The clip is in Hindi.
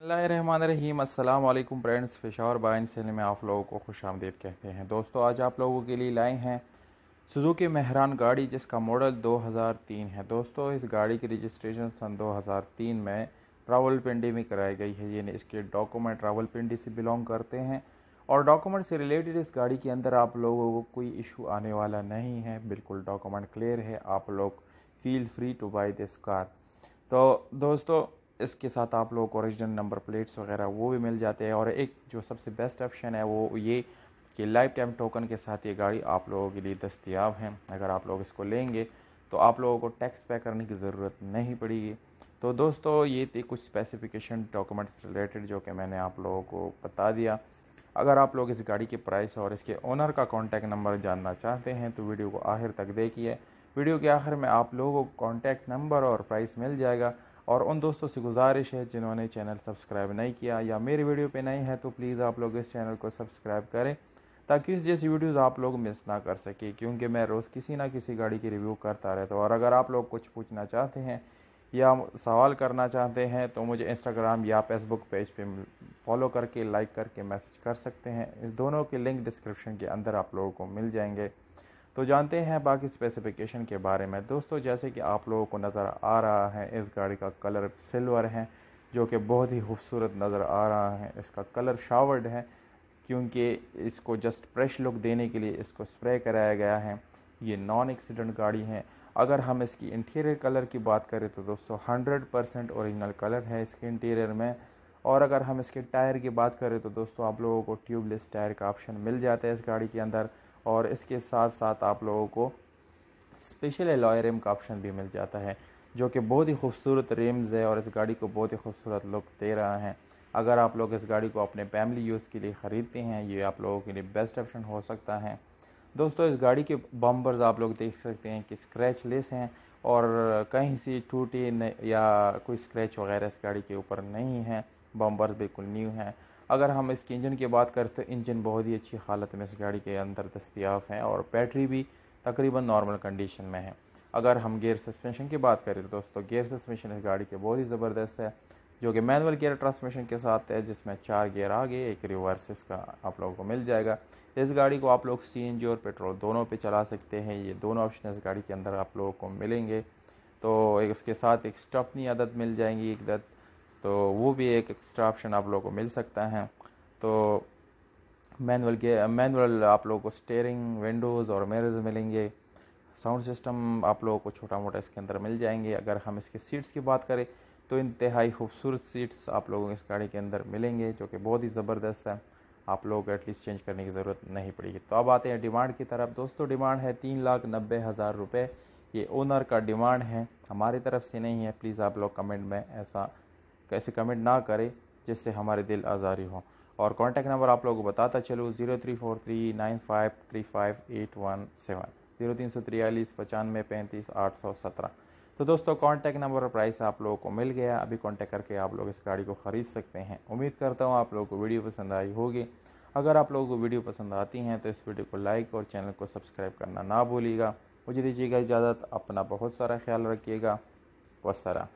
बिस्मिल्लाहिर्रहमानिर्रहीम। अस्सलाम वालेकुम फ्रेंड्स, पेशावर बाइन चैनल में आप लोगों को खुश आमदीद कहते हैं। दोस्तों, आज आप लोगों के लिए लाए हैं सुजुकी मेहरान गाड़ी, जिसका मॉडल 2003 है। दोस्तों, इस गाड़ी की रजिस्ट्रेशन सन 2003 में रावलपिंडी में कराई गई है। यानी इसके डॉक्यूमेंट रावलपिंडी से बिलोंग करते हैं और डॉक्यूमेंट से रिलेटेड इस गाड़ी के अंदर आप लोगों को कोई इशू आने वाला नहीं है। बिल्कुल डॉक्यूमेंट क्लियर है। आप लोग feel free two by this car. तो दोस्तों, इसके साथ आप लोगों को ओरिजिनल नंबर प्लेट्स वगैरह वो भी मिल जाते हैं और एक जो सबसे बेस्ट ऑप्शन है वो ये कि लाइफ टाइम टोकन के साथ ये गाड़ी आप लोगों के लिए दस्तयाब है। अगर आप लोग इसको लेंगे तो आप लोगों को टैक्स पे करने की ज़रूरत नहीं पड़ेगी। तो दोस्तों, ये थी कुछ स्पेसिफिकेशन डॉक्यूमेंट्स रिलेटेड जो कि मैंने आप लोगों को बता दिया। अगर आप लोग इस गाड़ी के प्राइस और इसके ओनर का कॉन्टैक्ट नंबर जानना चाहते हैं तो वीडियो को आखिर तक देखिए। वीडियो के आखिर में आप लोगों को कॉन्टैक्ट नंबर और प्राइस मिल जाएगा। और उन दोस्तों से गुजारिश है जिन्होंने चैनल सब्सक्राइब नहीं किया या मेरी वीडियो पे नए हैं तो प्लीज़ आप लोग इस चैनल को सब्सक्राइब करें ताकि इस जैसी वीडियोस आप लोग मिस ना कर सके, क्योंकि मैं रोज़ किसी ना किसी गाड़ी की रिव्यू करता रहता हूँ। और अगर आप लोग कुछ पूछना चाहते हैं या सवाल करना चाहते हैं तो मुझे इंस्टाग्राम या फेसबुक पेज पे फॉलो करके लाइक करके मैसेज कर सकते हैं। इस दोनों के लिंक डिस्क्रिप्शन के अंदर आप लोगों को मिल जाएंगे। तो जानते हैं बाकी स्पेसिफिकेशन के बारे में। दोस्तों, जैसे कि आप लोगों को नज़र आ रहा है, इस गाड़ी का कलर सिल्वर है जो कि बहुत ही खूबसूरत नज़र आ रहा है। इसका कलर शावर्ड है क्योंकि इसको जस्ट फ्रेश लुक देने के लिए इसको स्प्रे कराया गया है। ये नॉन एक्सीडेंट गाड़ी है। अगर हम इसकी इंटीरियर कलर की बात करें तो दोस्तों 100% ओरिजिनल कलर है इसके इंटीरियर में। और अगर हम इसके टायर की बात करें तो दोस्तों आप लोगों को ट्यूबलेस टायर का ऑप्शन मिल जाता है इस गाड़ी के अंदर। और इसके साथ साथ आप लोगों को स्पेशल एलॉय रिम का ऑप्शन भी मिल जाता है जो कि बहुत ही खूबसूरत रिम्स है और इस गाड़ी को बहुत ही खूबसूरत लुक दे रहा है। अगर आप लोग इस गाड़ी को अपने फैमिली यूज़ के लिए ख़रीदते हैं, ये आप लोगों के लिए बेस्ट ऑप्शन हो सकता है। दोस्तों, इस गाड़ी के बम्पर्स आप लोग देख सकते हैं कि स्क्रैच लेस हैं और कहीं से टूटे या कोई स्क्रैच वगैरह इस गाड़ी के ऊपर नहीं है। बम्पर्स बिल्कुल न्यू हैं। अगर हम इसके इंजन की बात करें तो इंजन बहुत ही अच्छी हालत में इस गाड़ी के अंदर दस्तयाब है और बैटरी भी तकरीबन नॉर्मल कंडीशन में है। अगर हम गियर सस्पेंशन की बात करें तो दोस्तों गियर सस्पेंशन इस गाड़ी के बहुत ही ज़बरदस्त है जो कि मैनुअल गियर ट्रांसमिशन के साथ है, जिसमें 4 गियर आगे एक रिवर्स इसका आप लोगों को मिल जाएगा। इस गाड़ी को आप लोग CNG और पेट्रोल दोनों पे चला सकते हैं। ये दोनों ऑप्शन इस गाड़ी के अंदर आप लोगों को मिलेंगे। तो इसके साथ एक स्टपनी आदत मिल जाएंगी एक दत, तो वो भी एक एक्स्ट्रा ऑप्शन आप लोगों को मिल सकता है। तो मैनुअल आप लोगों को स्टीयरिंग, विंडोज़ और मिरर्स मिलेंगे। साउंड सिस्टम आप लोगों को छोटा मोटा इसके अंदर मिल जाएंगे। अगर हम इसके सीट्स की बात करें तो इंतहाई खूबसूरत सीट्स आप लोगों को इस गाड़ी के अंदर मिलेंगे जो कि बहुत ही ज़बरदस्त है। आप लोगों को एटलीस्ट चेंज करने की ज़रूरत नहीं पड़ेगी। तो अब आते हैं डिमांड की तरफ। दोस्तों, डिमांड है 3,90,000 रुपये। ये ओनर का डिमांड है, हमारी तरफ से नहीं है। प्लीज़ आप लोग कमेंट में कैसे कमेंट ना करें जिससे हमारे दिल आज़ारी हो। और कॉन्टैक्ट नंबर आप लोगों को बताता चलूँ 034395358117 0343 9535 817। तो दोस्तों, कॉन्टैक्ट नंबर और प्राइस आप लोगों को मिल गया। अभी कॉन्टैक्ट करके आप लोग इस गाड़ी को ख़रीद सकते हैं। उम्मीद करता हूँ आप लोगों को वीडियो पसंद आई होगी। अगर आप लोगों को वीडियो पसंद आती हैं तो इस वीडियो को लाइक और चैनल को सब्सक्राइब करना ना भूलिएगा। मुझे दीजिएगा इजाज़त। अपना बहुत सारा ख्याल रखिएगा। वस्सलाम।